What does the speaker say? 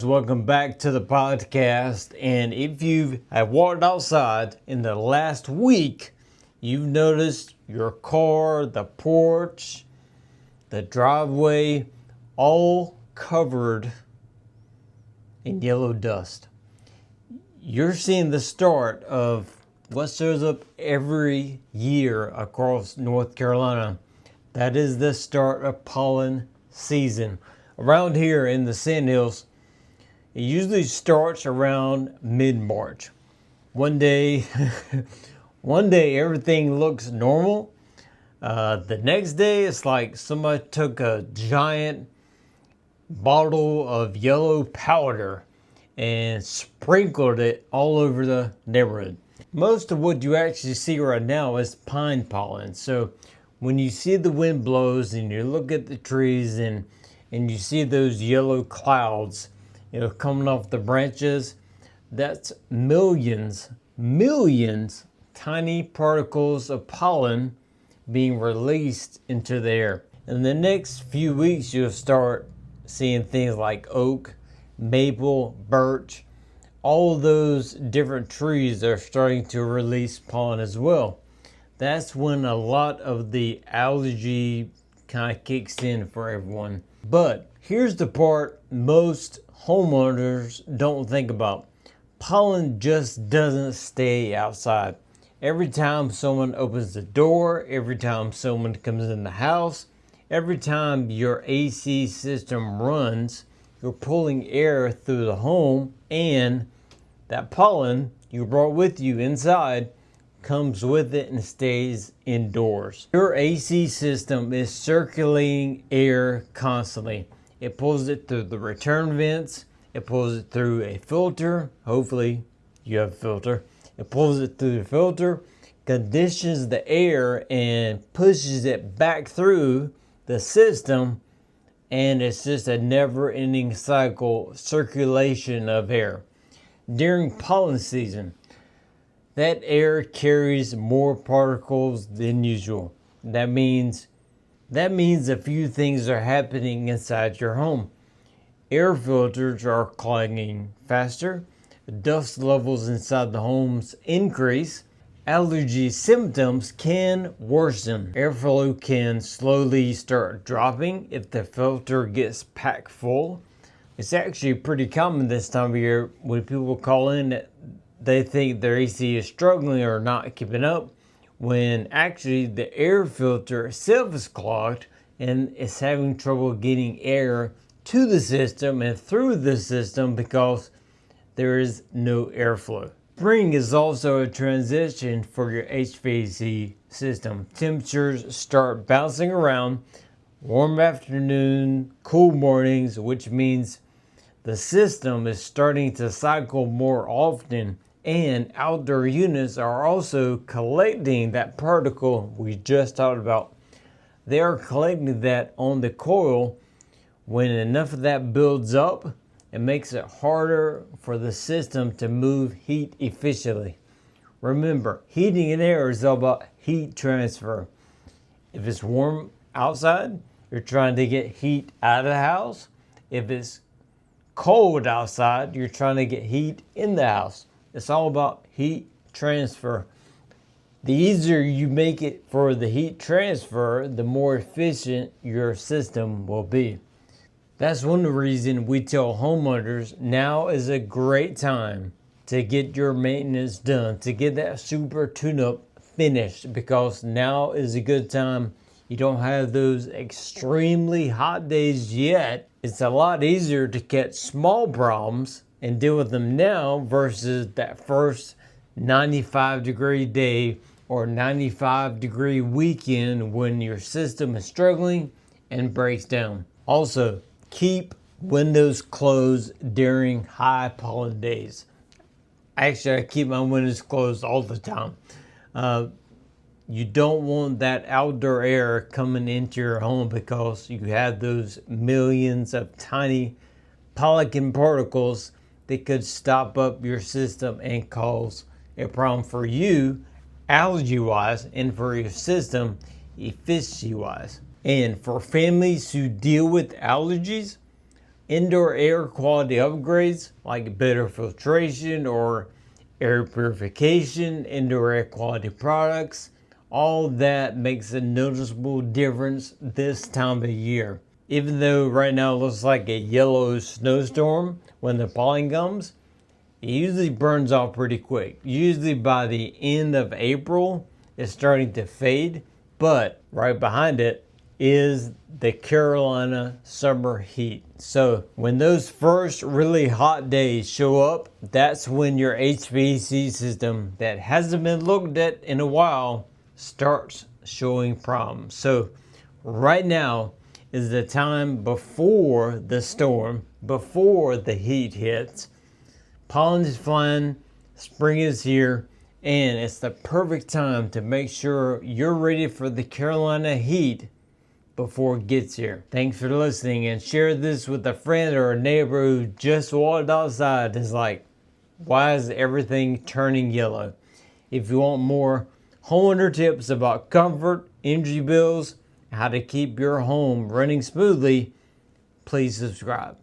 Welcome back to the podcast. And if you have walked outside in the last week, you've noticed your car, the porch, the driveway, all covered in yellow dust. You're seeing the start of what shows up every year across North Carolina. That is the start of pollen season. Around here in the Sandhills, it usually starts around mid-March. One day everything looks normal. The next day it's like somebody took a giant bottle of yellow powder and sprinkled it all over the neighborhood. Most of what you actually see right now is pine pollen. So when you see the wind blows and you look at the trees and you see those yellow clouds, coming off the branches, that's millions tiny particles of pollen being released into the air. In the next few weeks, you'll start seeing things like oak, maple, birch. All of those different trees are starting to release pollen as well. That's when a lot of the allergy kind of kicks in for everyone. But here's the part most homeowners don't think about. Pollen just doesn't stay outside. Every time someone opens the door, every time someone comes in the house, every time your AC system runs, you're pulling air through the home, and that pollen you brought with you inside comes with it and stays indoors. Your AC system is circulating air constantly. It pulls it through the return vents. It pulls it through a filter. Hopefully you have a filter. It pulls it through the filter, conditions the air, and pushes it back through the system. And it's just a never-ending cycle circulation of air. During pollen season, that air carries more particles than usual. That means a few things are happening inside your home. Air filters are clogging faster. Dust levels inside the homes increase. Allergy symptoms can worsen. Airflow can slowly start dropping if the filter gets packed full. It's actually pretty common this time of year when people call in that they think their AC is struggling or not keeping up, when actually the air filter itself is clogged and it's having trouble getting air to the system and through the system because there is no airflow. Spring is also a transition for your HVAC system. Temperatures start bouncing around, warm afternoon, cool mornings, which means the system is starting to cycle more often, and outdoor units are also collecting that particle we just talked about. They are collecting that on the coil. When enough of that builds up, it makes it harder for the system to move heat efficiently. Remember, heating and air is all about heat transfer. If it's warm outside, you're trying to get heat out of the house. If it's cold outside, you're trying to get heat in the house. It's all about heat transfer. The easier you make it for the heat transfer, the more efficient your system will be. That's one of the reasons we tell homeowners now is a great time to get your maintenance done, to get that super tune-up finished, because now is a good time. You don't have those extremely hot days yet. It's a lot easier to catch small problems and deal with them now versus that first 95-degree day or 95-degree weekend when your system is struggling and breaks down. Also, keep windows closed during high pollen days. Actually, I keep my windows closed all the time. You don't want that outdoor air coming into your home because you have those millions of tiny pollen particles that could stop up your system and cause a problem for you, allergy-wise, and for your system, efficiency-wise. And for families who deal with allergies, indoor air quality upgrades like better filtration or air purification, indoor air quality products, all that makes a noticeable difference this time of year. Even though right now it looks like a yellow snowstorm when the pollen comes, it usually burns off pretty quick. Usually by the end of April, it's starting to fade, but right behind it is the Carolina summer heat. So when those first really hot days show up, that's when your HVAC system that hasn't been looked at in a while starts showing problems. So right now is the time before the storm, before the heat hits. Pollen is flying, spring is here, and it's the perfect time to make sure you're ready for the Carolina heat before it gets here. Thanks for listening, and share this with a friend or a neighbor who just walked outside and is like, why is everything turning yellow? If you want more homeowner tips about comfort, energy bills, how to keep your home running smoothly, please subscribe.